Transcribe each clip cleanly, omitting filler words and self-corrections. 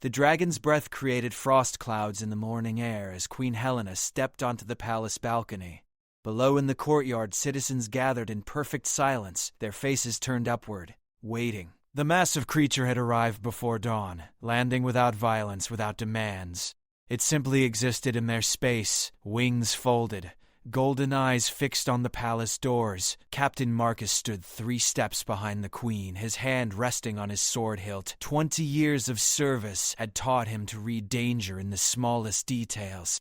The dragon's breath created frost clouds in the morning air as Queen Helena stepped onto the palace balcony. Below in the courtyard, citizens gathered in perfect silence, their faces turned upward, waiting. The massive creature had arrived before dawn, landing without violence, without demands. It simply existed in their space, wings folded, golden eyes fixed on the palace doors. Captain Marcus stood 3 steps behind the queen, his hand resting on his sword hilt. 20 years of service had taught him to read danger in the smallest details.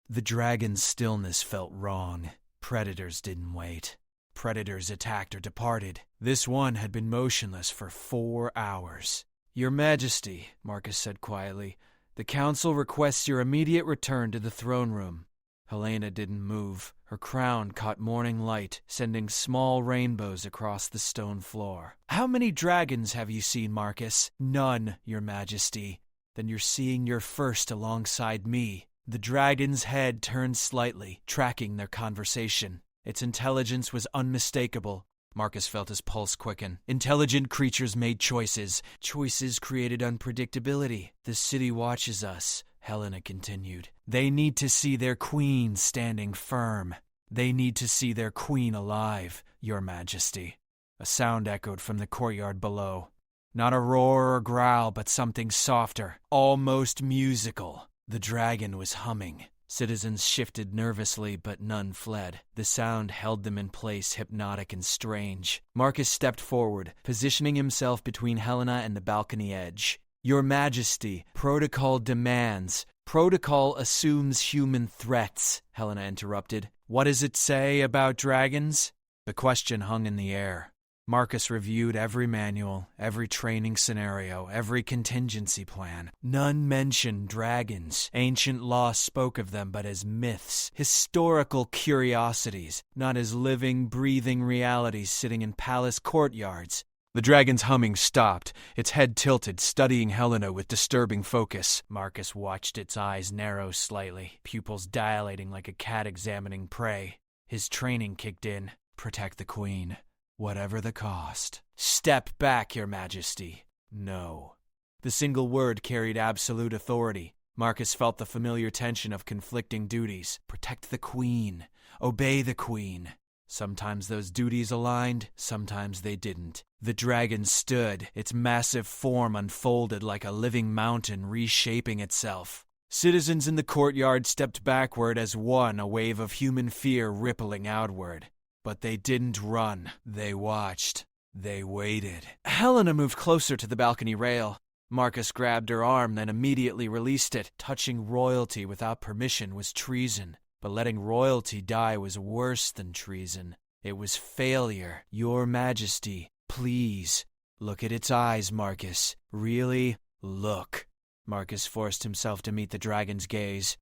The dragon's stillness felt wrong. Predators didn't wait. Predators attacked or departed. This one had been motionless for 4 hours. "Your Majesty," Marcus said quietly, "the council requests your immediate return to the throne room." Helena didn't move. Her crown caught morning light, sending small rainbows across the stone floor. "How many dragons have you seen, Marcus?" "None, Your Majesty." "Then you're seeing your first alongside me." The dragon's head turned slightly, tracking their conversation. Its intelligence was unmistakable. Marcus felt his pulse quicken. Intelligent creatures made choices. Choices created unpredictability. "The city watches us," Helena continued. "They need to see their queen standing firm. They need to see their queen alive, Your Majesty." A sound echoed from the courtyard below. Not a roar or growl, but something softer, almost musical. The dragon was humming. Citizens shifted nervously, but none fled. The sound held them in place, hypnotic and strange. Marcus stepped forward, positioning himself between Helena and the balcony edge. "Your Majesty, protocol demands. Protocol assumes human threats," Helena interrupted. "What does it say about dragons?" The question hung in the air. Marcus reviewed every manual, every training scenario, every contingency plan. None mentioned dragons. Ancient law spoke of them but as myths, historical curiosities, not as living, breathing realities sitting in palace courtyards. The dragon's humming stopped, its head tilted, studying Helena with disturbing focus. Marcus watched its eyes narrow slightly, pupils dilating like a cat examining prey. His training kicked in. Protect the queen. Whatever the cost. "Step back, Your Majesty." "No." The single word carried absolute authority. Marcus felt the familiar tension of conflicting duties. Protect the queen. Obey the queen. Sometimes those duties aligned, sometimes they didn't. The dragon stood, its massive form unfolded like a living mountain reshaping itself. Citizens in the courtyard stepped backward as one, a wave of human fear rippling outward. But they didn't run. They watched. They waited. Helena moved closer to the balcony rail. Marcus grabbed her arm, then immediately released it. Touching royalty without permission was treason. But letting royalty die was worse than treason. It was failure. "Your Majesty, please." "Look at its eyes, Marcus. Really? Look." Marcus forced himself to meet the dragon's gaze.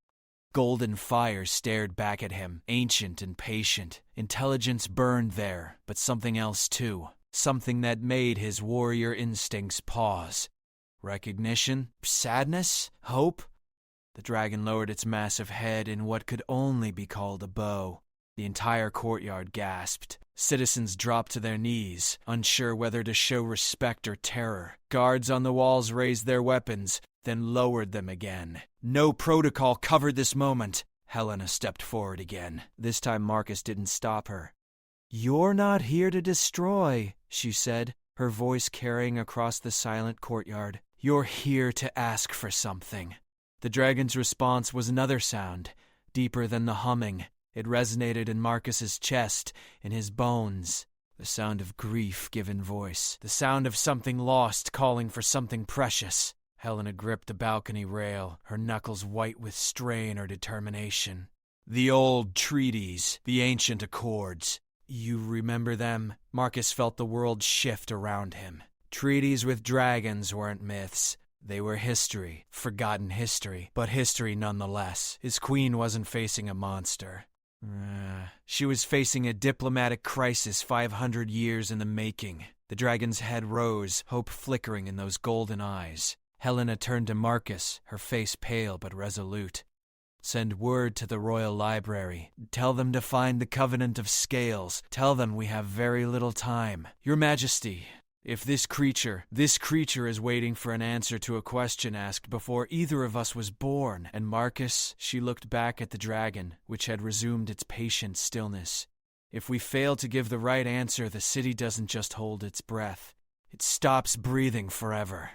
Golden fire stared back at him, ancient and patient. Intelligence burned there, but something else too. Something that made his warrior instincts pause. Recognition? Sadness? Hope? The dragon lowered its massive head in what could only be called a bow. The entire courtyard gasped. Citizens dropped to their knees, unsure whether to show respect or terror. Guards on the walls raised their weapons, then lowered them again. No protocol covered this moment. Helena stepped forward again. This time Marcus didn't stop her. "You're not here to destroy," she said, her voice carrying across the silent courtyard. "You're here to ask for something." The dragon's response was another sound, deeper than the humming. It resonated in Marcus's chest, in his bones. The sound of grief given voice. The sound of something lost calling for something precious. Helena gripped the balcony rail, her knuckles white with strain or determination. "The old treaties, the ancient accords. You remember them?" Marcus felt the world shift around him. Treaties with dragons weren't myths. They were history, forgotten history, but history nonetheless. His queen wasn't facing a monster. She was facing a diplomatic crisis 500 years in the making. The dragon's head rose, hope flickering in those golden eyes. Helena turned to Marcus, her face pale but resolute. "Send word to the Royal Library. Tell them to find the Covenant of Scales. Tell them we have very little time." "Your Majesty," If this creature is waiting for an answer to a question asked before either of us was born. And Marcus, she looked back at the dragon, which had resumed its patient stillness. If we fail to give the right answer, the city doesn't just hold its breath. It stops breathing forever.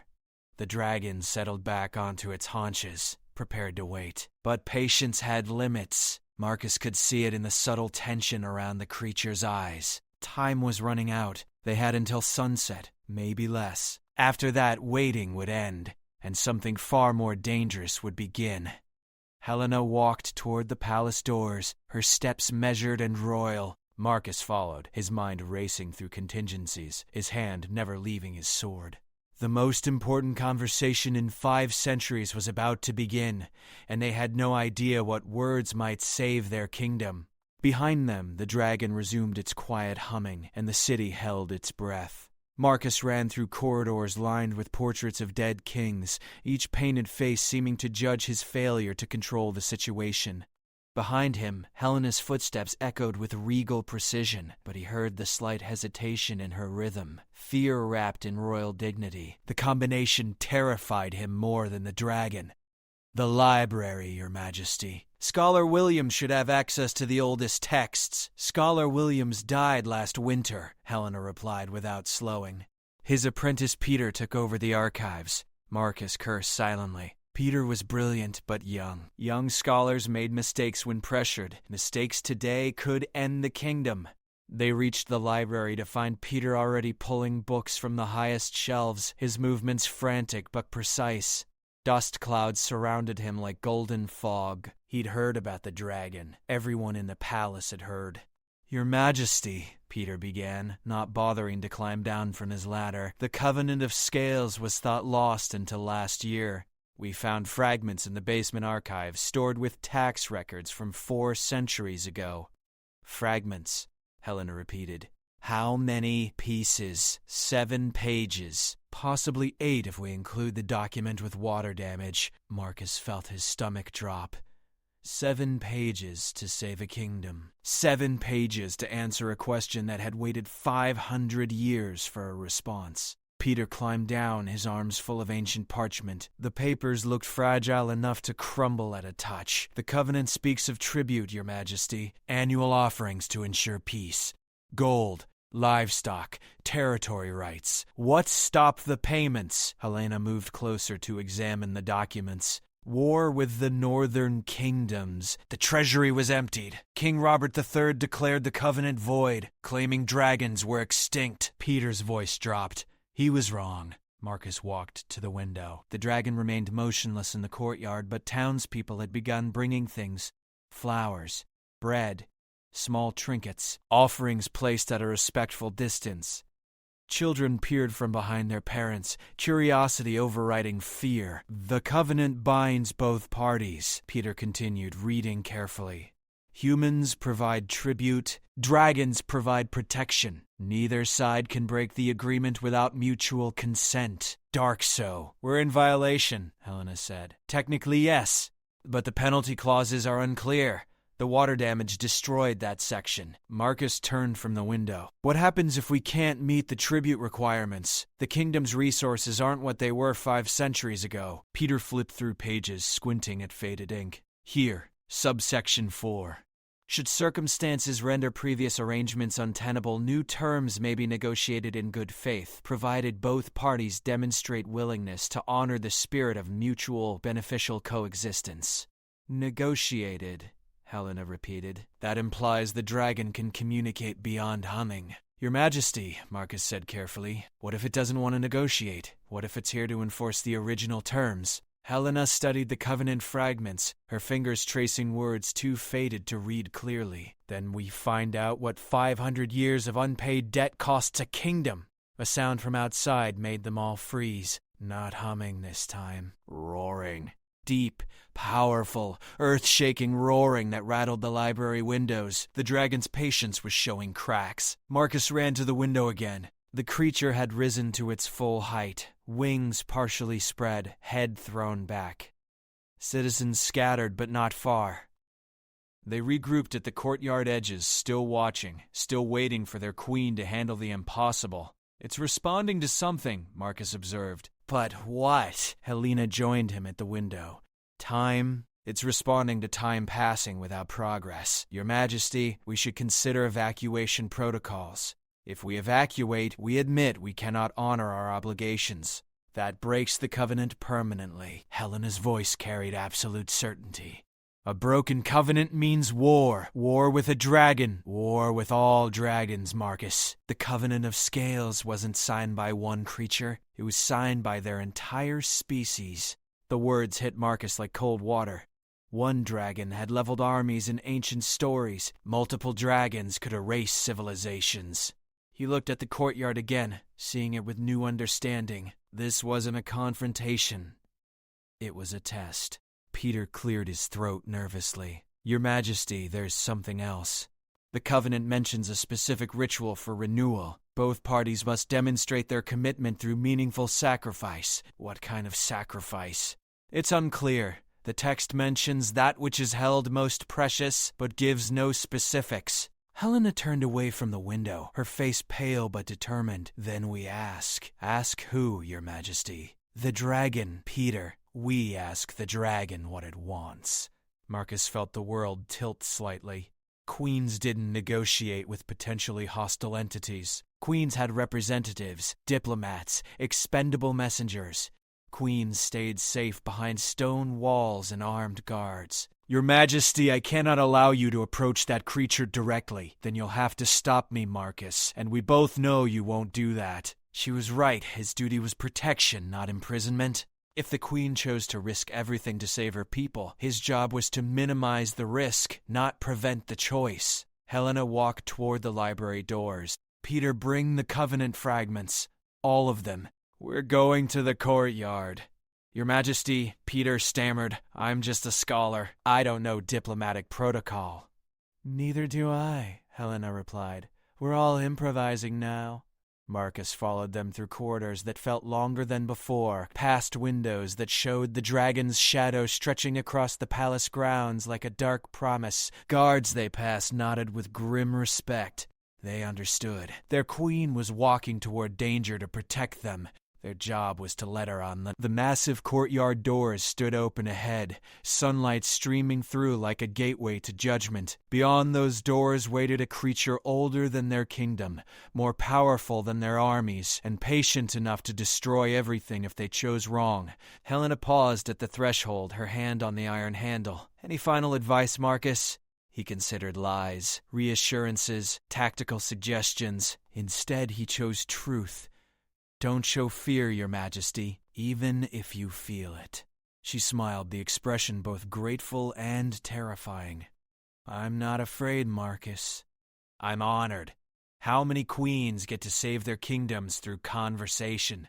The dragon settled back onto its haunches, prepared to wait. But patience had limits. Marcus could see it in the subtle tension around the creature's eyes. Time was running out. They had until sunset, maybe less. After that, waiting would end, and something far more dangerous would begin. Helena walked toward the palace doors, her steps measured and royal. Marcus followed, his mind racing through contingencies, his hand never leaving his sword. The most important conversation in 5 centuries was about to begin, and they had no idea what words might save their kingdom. Behind them, the dragon resumed its quiet humming, and the city held its breath. Marcus ran through corridors lined with portraits of dead kings, each painted face seeming to judge his failure to control the situation. Behind him, Helena's footsteps echoed with regal precision, but he heard the slight hesitation in her rhythm, fear wrapped in royal dignity. The combination terrified him more than the dragon. "The library, Your Majesty. Scholar Williams should have access to the oldest texts." "Scholar Williams died last winter," Helena replied without slowing. "His apprentice Peter took over the archives." Marcus cursed silently. Peter was brilliant but young. Young scholars made mistakes when pressured. Mistakes today could end the kingdom. They reached the library to find Peter already pulling books from the highest shelves, his movements frantic but precise. Dust clouds surrounded him like golden fog. He'd heard about the dragon. Everyone in the palace had heard. "Your Majesty," Peter began, not bothering to climb down from his ladder. "The Covenant of Scales was thought lost until last year. We found fragments in the basement archives stored with tax records from 4 centuries ago." "Fragments," Helena repeated. "How many pieces?" 7 pages. Possibly 8 if we include the document with water damage. Marcus felt his stomach drop. 7 pages to save a kingdom. 7 pages to answer a question that had waited 500 years for a response. Peter climbed down, his arms full of ancient parchment. The papers looked fragile enough to crumble at a touch. "The covenant speaks of tribute, Your Majesty. Annual offerings to ensure peace. Gold, livestock, territory rights. What stopped the payments?" Helena moved closer to examine the documents. "War with the northern kingdoms. The treasury was emptied. King Robert III declared the covenant void, claiming dragons were extinct." Peter's voice dropped. He was wrong. Marcus walked to the window. The dragon remained motionless in the courtyard, but townspeople had begun bringing things. Flowers, bread, small trinkets, offerings placed at a respectful distance. Children peered from behind their parents, curiosity overriding fear. "The covenant binds both parties," Peter continued, reading carefully. "Humans provide tribute, dragons provide protection. Neither side can break the agreement without mutual consent." "Dark so. We're in violation," Helena said. "Technically, yes, but the penalty clauses are unclear. The water damage destroyed that section." Marcus turned from the window. "What happens if we can't meet the tribute requirements? The kingdom's resources aren't what they were 5 centuries ago." Peter flipped through pages, squinting at faded ink. "Here, subsection 4. Should circumstances render previous arrangements untenable, new terms may be negotiated in good faith, provided both parties demonstrate willingness to honor the spirit of mutual beneficial coexistence." "Negotiated," Helena repeated. "That implies the dragon can communicate beyond humming." "Your Majesty," Marcus said carefully, "what if it doesn't want to negotiate? What if it's here to enforce the original terms?" Helena studied the covenant fragments, her fingers tracing words too faded to read clearly. "Then we find out what 500 years of unpaid debt costs a kingdom." A sound from outside made them all freeze. Not humming this time. Roaring. Deep, powerful, earth-shaking roaring that rattled the library windows. The dragon's patience was showing cracks. Marcus ran to the window again. The creature had risen to its full height, wings partially spread, head thrown back. Citizens scattered, but not far. They regrouped at the courtyard edges, still watching, still waiting for their queen to handle the impossible. It's responding to something, Marcus observed. But what? Helena joined him at the window. Time? It's responding to time passing without progress. Your Majesty, we should consider evacuation protocols. If we evacuate, we admit we cannot honor our obligations. That breaks the covenant permanently. Helena's voice carried absolute certainty. A broken covenant means war. War with a dragon. War with all dragons, Marcus. The Covenant of Scales wasn't signed by one creature. It was signed by their entire species. The words hit Marcus like cold water. One dragon had leveled armies in ancient stories. Multiple dragons could erase civilizations. He looked at the courtyard again, seeing it with new understanding. This wasn't a confrontation. It was a test. Peter cleared his throat nervously. Your Majesty, there's something else. The Covenant mentions a specific ritual for renewal. Both parties must demonstrate their commitment through meaningful sacrifice. What kind of sacrifice? It's unclear. The text mentions that which is held most precious, but gives no specifics. Helena turned away from the window, her face pale but determined. Then we ask. Ask who, Your Majesty? The dragon, Peter. We ask the dragon what it wants. Marcus felt the world tilt slightly. Queens didn't negotiate with potentially hostile entities. Queens had representatives, diplomats, expendable messengers. Queens stayed safe behind stone walls and armed guards. Your Majesty, I cannot allow you to approach that creature directly. Then you'll have to stop me, Marcus, and we both know you won't do that. She was right. His duty was protection, not imprisonment. If the Queen chose to risk everything to save her people, his job was to minimize the risk, not prevent the choice. Helena walked toward the library doors. Peter, bring the Covenant fragments. All of them. We're going to the courtyard. Your Majesty, Peter stammered, I'm just a scholar. I don't know diplomatic protocol. Neither do I, Helena replied. We're all improvising now. Marcus followed them through corridors that felt longer than before, past windows that showed the dragon's shadow stretching across the palace grounds like a dark promise. Guards they passed nodded with grim respect. They understood. Their queen was walking toward danger to protect them. Their job was to let her on. The massive courtyard doors stood open ahead, sunlight streaming through like a gateway to judgment. Beyond those doors waited a creature older than their kingdom, more powerful than their armies, and patient enough to destroy everything if they chose wrong. Helena paused at the threshold, her hand on the iron handle. Any final advice, Marcus? He considered lies, reassurances, tactical suggestions. Instead, he chose truth. Don't show fear, Your Majesty, even if you feel it. She smiled, the expression both grateful and terrifying. I'm not afraid, Marcus. I'm honored. How many queens get to save their kingdoms through conversation?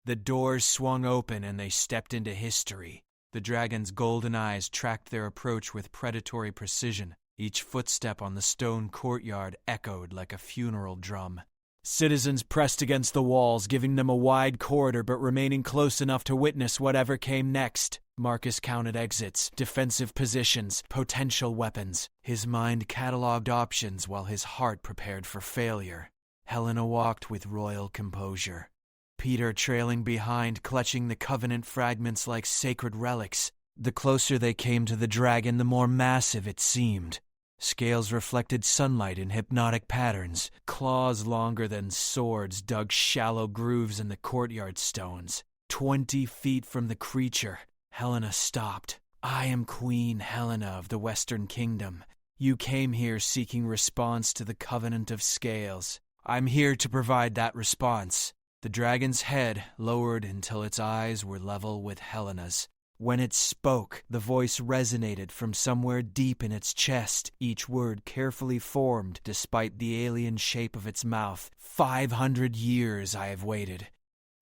The doors swung open and they stepped into history. The dragon's golden eyes tracked their approach with predatory precision. Each footstep on the stone courtyard echoed like a funeral drum. Citizens pressed against the walls, giving them a wide corridor but remaining close enough to witness whatever came next. Marcus counted exits, defensive positions, potential weapons. His mind catalogued options while his heart prepared for failure. Helena walked with royal composure. Peter trailing behind, clutching the Covenant fragments like sacred relics. The closer they came to the dragon, the more massive it seemed. Scales reflected sunlight in hypnotic patterns. Claws longer than swords dug shallow grooves in the courtyard stones. 20 feet from the creature, Helena stopped. I am Queen Helena of the Western Kingdom. You came here seeking response to the Covenant of Scales. I'm here to provide that response. The dragon's head lowered until its eyes were level with Helena's. When it spoke, the voice resonated from somewhere deep in its chest, each word carefully formed despite the alien shape of its mouth. 500 years I have waited.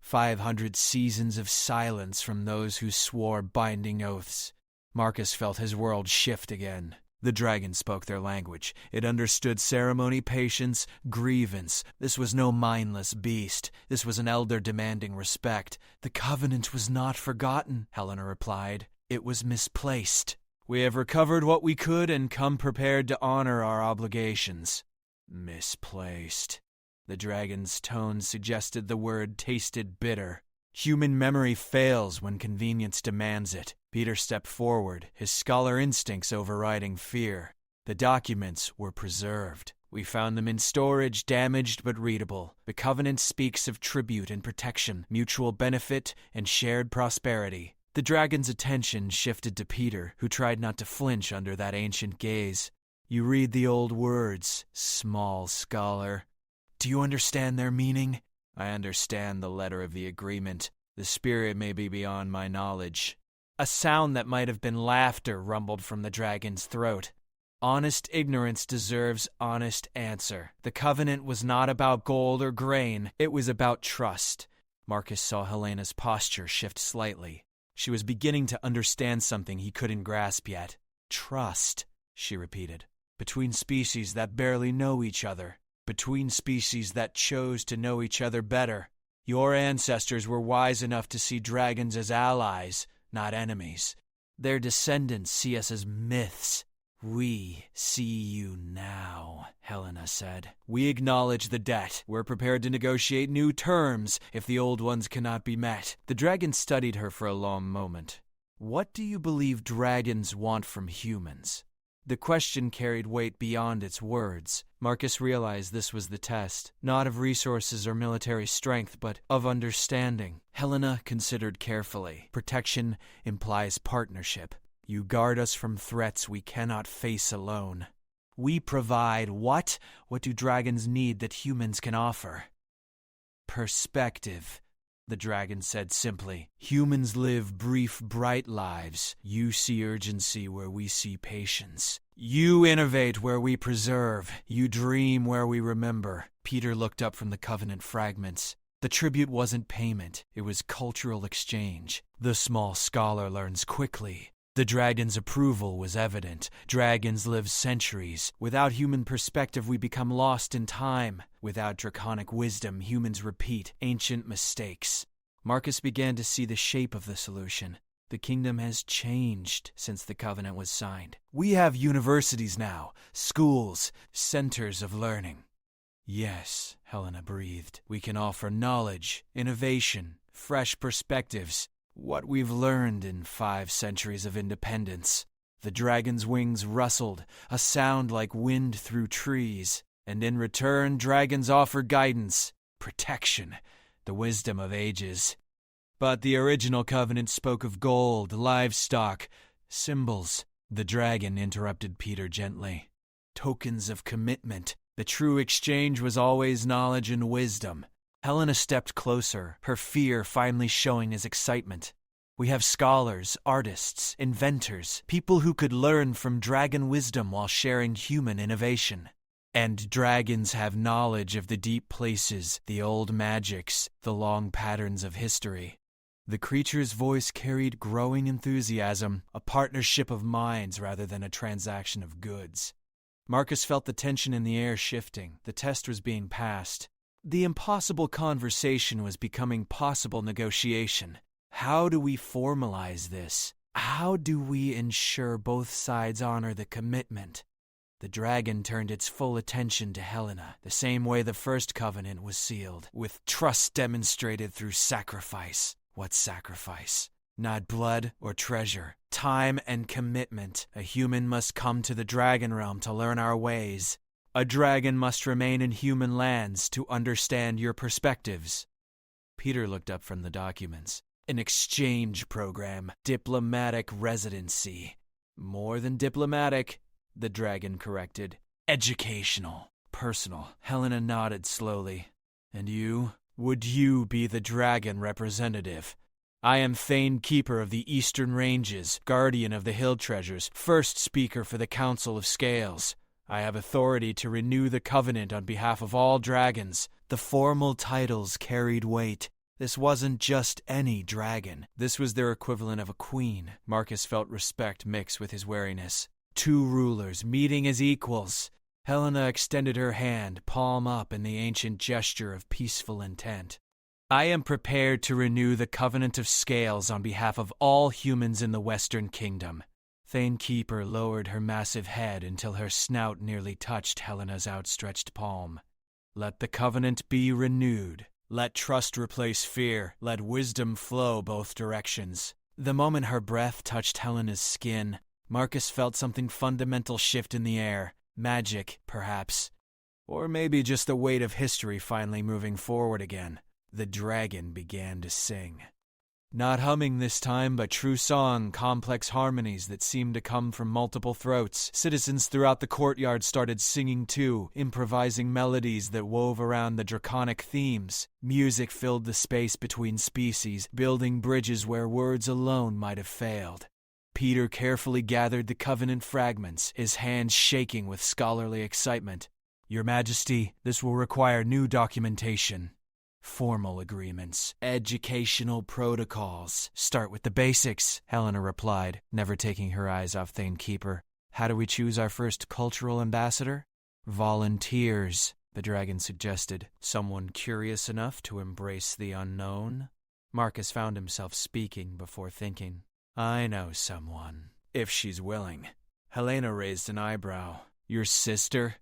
500 seasons of silence from those who swore binding oaths. Marcus felt his world shift again. The dragon spoke their language. It understood ceremony, patience, grievance. This was no mindless beast. This was an elder demanding respect. The covenant was not forgotten, Helena replied. It was misplaced. We have recovered what we could and come prepared to honor our obligations. Misplaced. The dragon's tone suggested the word tasted bitter. Human memory fails when convenience demands it. Peter stepped forward, his scholar instincts overriding fear. The documents were preserved. We found them in storage, damaged but readable. The Covenant speaks of tribute and protection, mutual benefit, and shared prosperity. The dragon's attention shifted to Peter, who tried not to flinch under that ancient gaze. You read the old words, small scholar. Do you understand their meaning? I understand the letter of the agreement. The spirit may be beyond my knowledge. A sound that might have been laughter rumbled from the dragon's throat. Honest ignorance deserves honest answer. The covenant was not about gold or grain. It was about trust. Marcus saw Helena's posture shift slightly. She was beginning to understand something he couldn't grasp yet. Trust, she repeated. Between species that barely know each other. Between species that chose to know each other better. Your ancestors were wise enough to see dragons as allies, not enemies. Their descendants see us as myths. We see you now, Helena said. We acknowledge the debt. We're prepared to negotiate new terms if the old ones cannot be met. The dragon studied her for a long moment. What do you believe dragons want from humans? The question carried weight beyond its words. Marcus realized this was the test, not of resources or military strength, but of understanding. Helena considered carefully. Protection implies partnership. You guard us from threats we cannot face alone. We provide what? What do dragons need that humans can offer? Perspective, the dragon said simply. Humans live brief, bright lives. You see urgency where we see patience. You innovate where we preserve. You dream where we remember. Peter looked up from the Covenant fragments. The tribute wasn't payment. It was cultural exchange. The small scholar learns quickly. The dragon's approval was evident. Dragons live centuries. Without human perspective, we become lost in time. Without draconic wisdom, humans repeat ancient mistakes. Marcus began to see the shape of the solution. The kingdom has changed since the covenant was signed. We have universities now, schools, centers of learning. Yes, Helena breathed. We can offer knowledge, innovation, fresh perspectives. What we've learned in 5 centuries of independence. The dragon's wings rustled, a sound like wind through trees. And in return, dragons offer guidance, protection, the wisdom of ages. But the original covenant spoke of gold, livestock, symbols. The dragon interrupted Peter gently. Tokens of commitment. The true exchange was always knowledge and wisdom. Helena stepped closer, her fear finally showing as excitement. We have scholars, artists, inventors, people who could learn from dragon wisdom while sharing human innovation. And dragons have knowledge of the deep places, the old magics, the long patterns of history. The creature's voice carried growing enthusiasm, a partnership of minds rather than a transaction of goods. Marcus felt the tension in the air shifting. The test was being passed. The impossible conversation was becoming possible negotiation. How do we formalize this? How do we ensure both sides honor the commitment? The dragon turned its full attention to Helena, the same way the first covenant was sealed, with trust demonstrated through sacrifice. What sacrifice? Not blood or treasure. Time and commitment. A human must come to the dragon realm to learn our ways. A dragon must remain in human lands to understand your perspectives. Peter looked up from the documents. An exchange program. Diplomatic residency. More than diplomatic, the dragon corrected. Educational. Personal. Helena nodded slowly. And you? Would you be the dragon representative? I am Thane Keeper of the Eastern Ranges, guardian of the hill treasures, first speaker for the Council of Scales. I have authority to renew the covenant on behalf of all dragons. The formal titles carried weight. This wasn't just any dragon. This was their equivalent of a queen. Marcus felt respect mix with his wariness. 2 rulers meeting as equals. Helena extended her hand, palm up in the ancient gesture of peaceful intent. I am prepared to renew the Covenant of Scales on behalf of all humans in the Western Kingdom. Thane Keeper lowered her massive head until her snout nearly touched Helena's outstretched palm. Let the covenant be renewed. Let trust replace fear. Let wisdom flow both directions. The moment her breath touched Helena's skin, Marcus felt something fundamental shift in the air. Magic, perhaps. Or maybe just the weight of history finally moving forward again. The dragon began to sing. Not humming this time, but true song, complex harmonies that seemed to come from multiple throats. Citizens throughout the courtyard started singing too, improvising melodies that wove around the draconic themes. Music filled the space between species, building bridges where words alone might have failed. Peter carefully gathered the covenant fragments, his hands shaking with scholarly excitement. Your Majesty, this will require new documentation. Formal agreements, educational protocols. Start with the basics, Helena replied, never taking her eyes off Thane Keeper. How do we choose our first cultural ambassador? Volunteers, the dragon suggested. Someone curious enough to embrace the unknown? Marcus found himself speaking before thinking. I know someone, if she's willing. Helena raised an eyebrow. Your sister?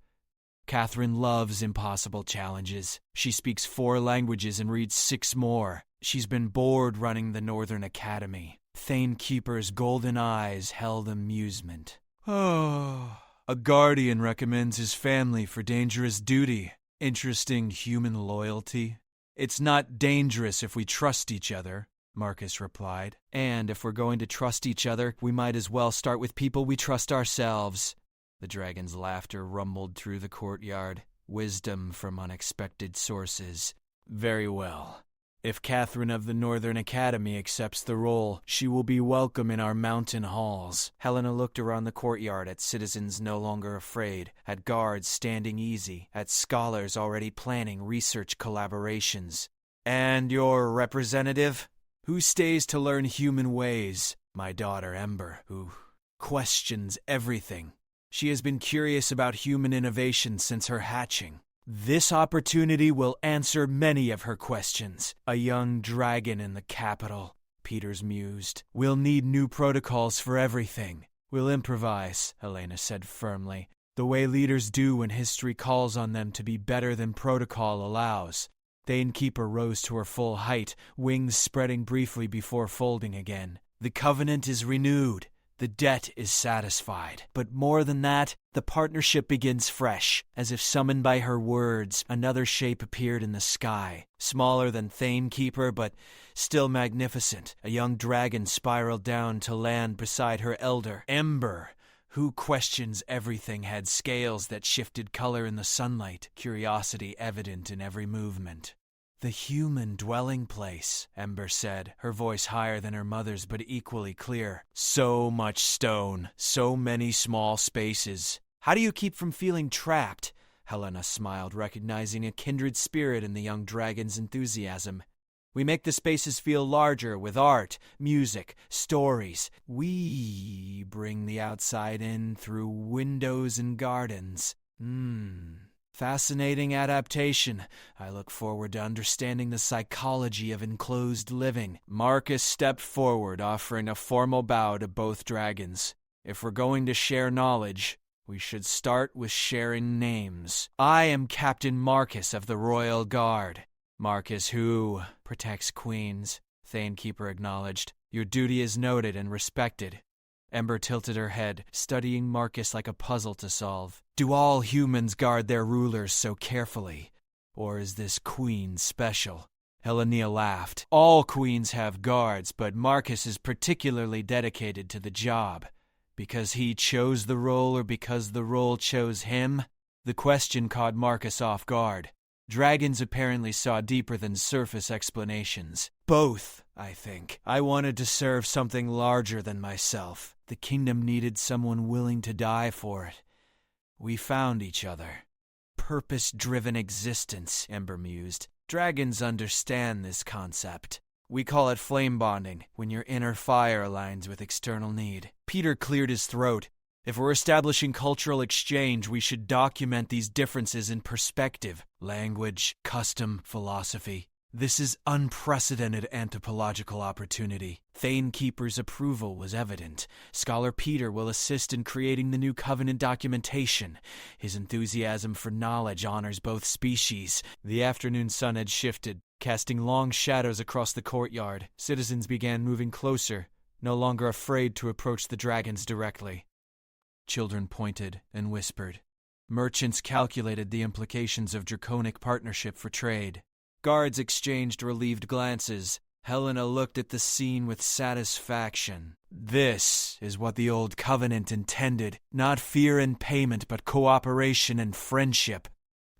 Catherine loves impossible challenges. She speaks 4 languages and reads 6 more. She's been bored running the Northern Academy. Thane Keeper's golden eyes held amusement. Oh, a guardian recommends his family for dangerous duty. Interesting human loyalty. It's not dangerous if we trust each other, Marcus replied. And if we're going to trust each other, we might as well start with people we trust ourselves. The dragon's laughter rumbled through the courtyard. Wisdom from unexpected sources. Very well. If Catherine of the Northern Academy accepts the role, she will be welcome in our mountain halls. Helena looked around the courtyard at citizens no longer afraid, at guards standing easy, at scholars already planning research collaborations. And your representative? Who stays to learn human ways? My daughter Ember, who questions everything. She has been curious about human innovation since her hatching. This opportunity will answer many of her questions. A young dragon in the capital, Peters mused. We'll need new protocols for everything. We'll improvise, Helena said firmly, the way leaders do when history calls on them to be better than protocol allows. Thane Keeper rose to her full height, wings spreading briefly before folding again. The covenant is renewed. The debt is satisfied. But more than that, the partnership begins fresh. As if summoned by her words, another shape appeared in the sky. Smaller than Thane Keeper, but still magnificent. A young dragon spiraled down to land beside her elder, Ember. Who questions everything had scales that shifted color in the sunlight, curiosity evident in every movement. The human dwelling place, Ember said, her voice higher than her mother's but equally clear. So much stone, so many small spaces. How do you keep from feeling trapped? Helena smiled, recognizing a kindred spirit in the young dragon's enthusiasm. We make the spaces feel larger with art, music, stories. We bring the outside in through windows and gardens. Fascinating adaptation. I look forward to understanding the psychology of enclosed living. Marcus stepped forward, offering a formal bow to both dragons. If we're going to share knowledge, we should start with sharing names. I am Captain Marcus of the Royal Guard. Marcus who protects queens, Thane Keeper acknowledged. Your duty is noted and respected. Ember tilted her head, studying Marcus like a puzzle to solve. Do all humans guard their rulers so carefully? Or is this queen special? Helena laughed. All queens have guards, but Marcus is particularly dedicated to the job. Because he chose the role or because the role chose him? The question caught Marcus off guard. Dragons apparently saw deeper than surface explanations. Both, I think. I wanted to serve something larger than myself. The kingdom needed someone willing to die for it. We found each other. Purpose-driven existence, Ember mused. Dragons understand this concept. We call it flame bonding, when your inner fire aligns with external need. Peter cleared his throat. If we're establishing cultural exchange, we should document these differences in perspective, language, custom, philosophy. This is unprecedented anthropological opportunity. Thanekeeper's approval was evident. Scholar Peter will assist in creating the new Covenant documentation. His enthusiasm for knowledge honors both species. The afternoon sun had shifted, casting long shadows across the courtyard. Citizens began moving closer, no longer afraid to approach the dragons directly. Children pointed and whispered. Merchants calculated the implications of draconic partnership for trade. Guards exchanged relieved glances. Helena looked at the scene with satisfaction. This is what the old Covenant intended. Not fear and payment, but cooperation and friendship.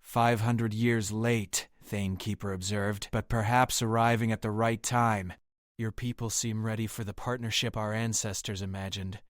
500 years late, Thanekeeper observed, but perhaps arriving at the right time. Your people seem ready for the partnership our ancestors imagined.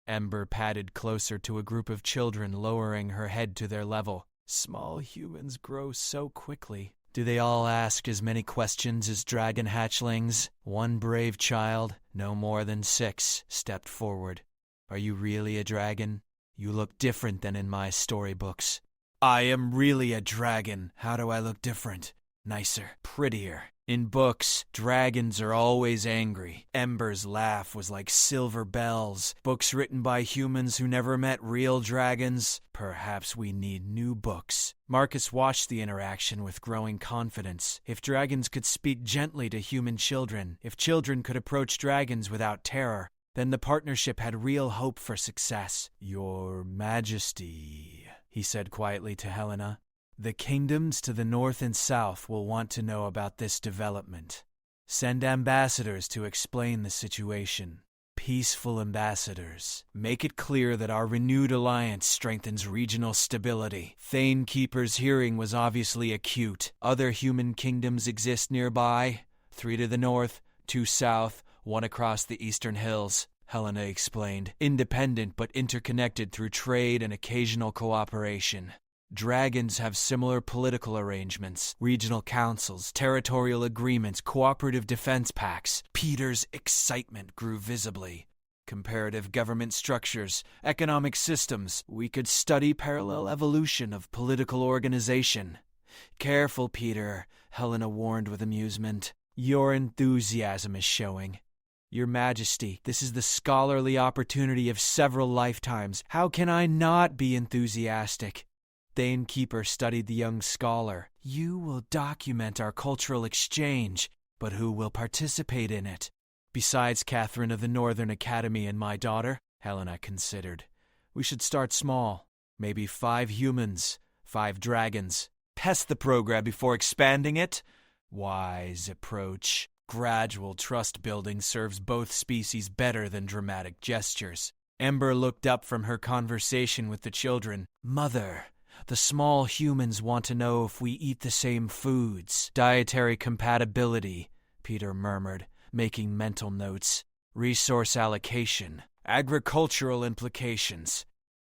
Ember padded closer to a group of children, lowering her head to their level. Small humans grow so quickly. Do they all ask as many questions as dragon hatchlings? One brave child, no more than 6, stepped forward. Are you really a dragon? You look different than in my storybooks. I am really a dragon. How do I look different? Nicer, prettier. In books, dragons are always angry. Ember's laugh was like silver bells. Books written by humans who never met real dragons. Perhaps we need new books. Marcus watched the interaction with growing confidence. If dragons could speak gently to human children, if children could approach dragons without terror, then the partnership had real hope for success. Your Majesty, he said quietly to Helena. The kingdoms to the north and south will want to know about this development. Send ambassadors to explain the situation. Peaceful ambassadors. Make it clear that our renewed alliance strengthens regional stability. Thanekeeper's hearing was obviously acute. Other human kingdoms exist nearby. 3 to the north, 2 south, 1 across the eastern hills. Helena explained. Independent but interconnected through trade and occasional cooperation. Dragons have similar political arrangements, regional councils, territorial agreements, cooperative defense pacts. Peter's excitement grew visibly. Comparative government structures, economic systems. We could study parallel evolution of political organization. Careful, Peter, Helena warned with amusement. Your enthusiasm is showing. Your Majesty, this is the scholarly opportunity of several lifetimes. How can I not be enthusiastic? Thanekeeper studied the young scholar. You will document our cultural exchange, but who will participate in it? Besides Catherine of the Northern Academy and my daughter, Helena considered. We should start small. Maybe 5 humans, 5 dragons. Test the program before expanding it? Wise approach. Gradual trust building serves both species better than dramatic gestures. Ember looked up from her conversation with the children. Mother, the small humans want to know if we eat the same foods. Dietary compatibility, Peter murmured, making mental notes. Resource allocation. Agricultural implications.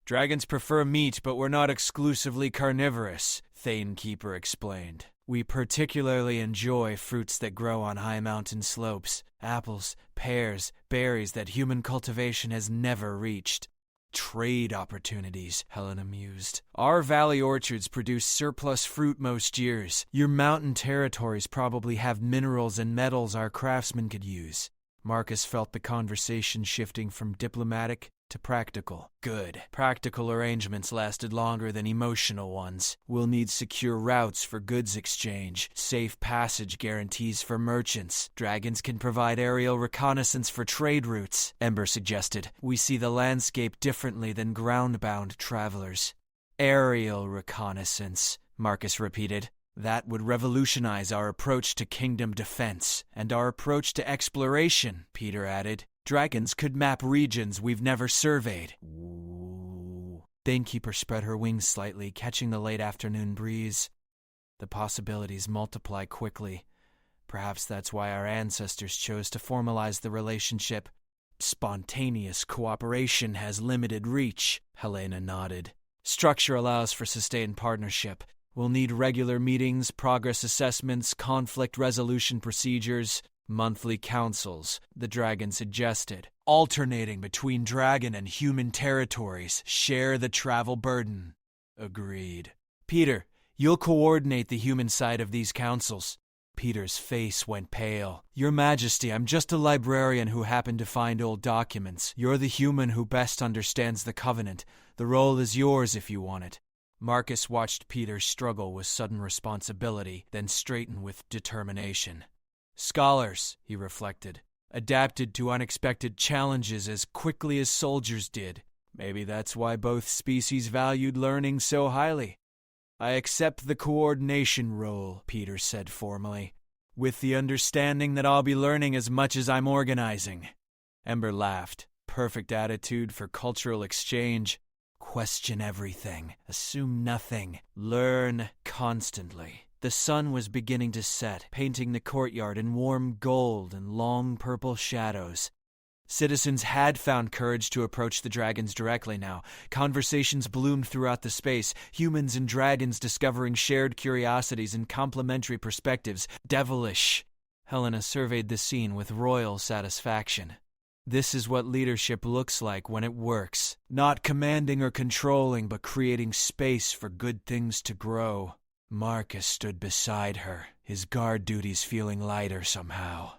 Dragons prefer meat, but we're not exclusively carnivorous, Thanekeeper explained. We particularly enjoy fruits that grow on high mountain slopes. Apples, pears, berries that human cultivation has never reached. Trade opportunities, Helena mused. Our valley orchards produce surplus fruit most years. Your mountain territories probably have minerals and metals our craftsmen could use. Marcus felt the conversation shifting from diplomatic to practical. Good. Practical arrangements lasted longer than emotional ones. We'll need secure routes for goods exchange, safe passage guarantees for merchants. Dragons can provide aerial reconnaissance for trade routes, Ember suggested. We see the landscape differently than ground-bound travelers. Aerial reconnaissance, Marcus repeated. That would revolutionize our approach to kingdom defense, and our approach to exploration, Peter added. Dragons could map regions we've never surveyed. Ooh. Thanekeeper spread her wings slightly, catching the late afternoon breeze. The possibilities multiply quickly. Perhaps that's why our ancestors chose to formalize the relationship. Spontaneous cooperation has limited reach, Helena nodded. Structure allows for sustained partnership. We'll need regular meetings, progress assessments, conflict resolution procedures, monthly councils, the dragon suggested. Alternating between dragon and human territories, share the travel burden. Agreed. Peter, you'll coordinate the human side of these councils. Peter's face went pale. Your Majesty, I'm just a librarian who happened to find old documents. You're the human who best understands the Covenant. The role is yours if you want it. Marcus watched Peter struggle with sudden responsibility, then straighten with determination. Scholars, he reflected, adapted to unexpected challenges as quickly as soldiers did. Maybe that's why both species valued learning so highly. I accept the coordination role, Peter said formally, with the understanding that I'll be learning as much as I'm organizing. Ember laughed. Perfect attitude for cultural exchange. Question everything, assume nothing, learn constantly. The sun was beginning to set, painting the courtyard in warm gold and long purple shadows. Citizens had found courage to approach the dragons directly now. Conversations bloomed throughout the space, humans and dragons discovering shared curiosities and complementary perspectives. Devilish. Helena surveyed the scene with royal satisfaction. This is what leadership looks like when it works. Not commanding or controlling, but creating space for good things to grow. Marcus stood beside her, his guard duties feeling lighter somehow.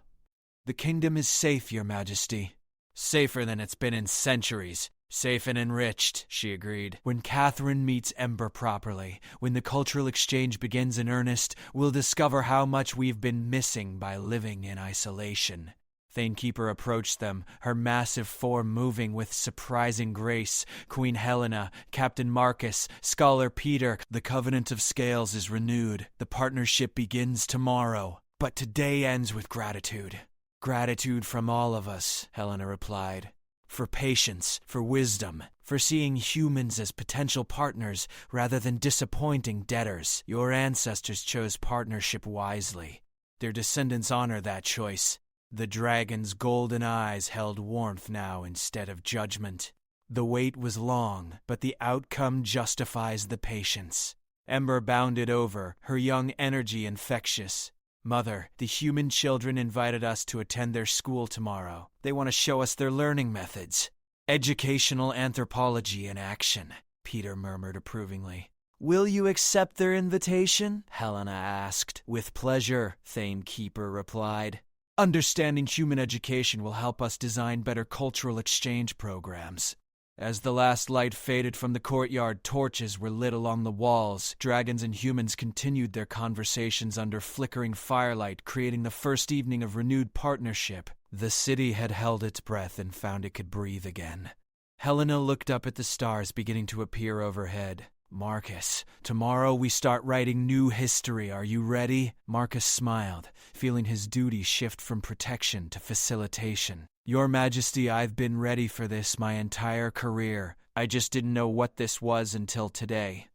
The kingdom is safe, Your Majesty. Safer than it's been in centuries. Safe and enriched, she agreed. When Catherine meets Ember properly, when the cultural exchange begins in earnest, we'll discover how much we've been missing by living in isolation. Thanekeeper approached them, her massive form moving with surprising grace. Queen Helena, Captain Marcus, Scholar Peter. The Covenant of Scales is renewed. The partnership begins tomorrow. But today ends with gratitude. Gratitude from all of us, Helena replied. For patience, for wisdom, for seeing humans as potential partners rather than disappointing debtors. Your ancestors chose partnership wisely. Their descendants honor that choice. The dragon's golden eyes held warmth now instead of judgment. The wait was long, but the outcome justifies the patience. Ember bounded over, her young energy infectious. Mother, the human children invited us to attend their school tomorrow. They want to show us their learning methods. Educational anthropology in action, Peter murmured approvingly. Will you accept their invitation? Helena asked. With pleasure, Thanekeeper replied. Understanding human education will help us design better cultural exchange programs. As the last light faded from the courtyard, torches were lit along the walls. Dragons and humans continued their conversations under flickering firelight, creating the first evening of renewed partnership. The city had held its breath and found it could breathe again. Helena looked up at the stars beginning to appear overhead. Marcus, tomorrow we start writing new history. Are you ready? Marcus smiled, feeling his duty shift from protection to facilitation. Your Majesty, I've been ready for this my entire career. I just didn't know what this was until today.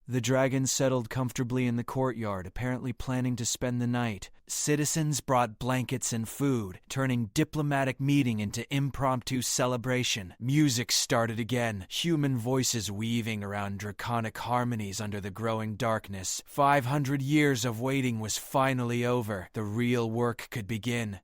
The dragons settled comfortably in the courtyard, apparently planning to spend the night. Citizens brought blankets and food, turning diplomatic meeting into impromptu celebration. Music started again, human voices weaving around draconic harmonies under the growing darkness. 500 years of waiting was finally over. The real work could begin.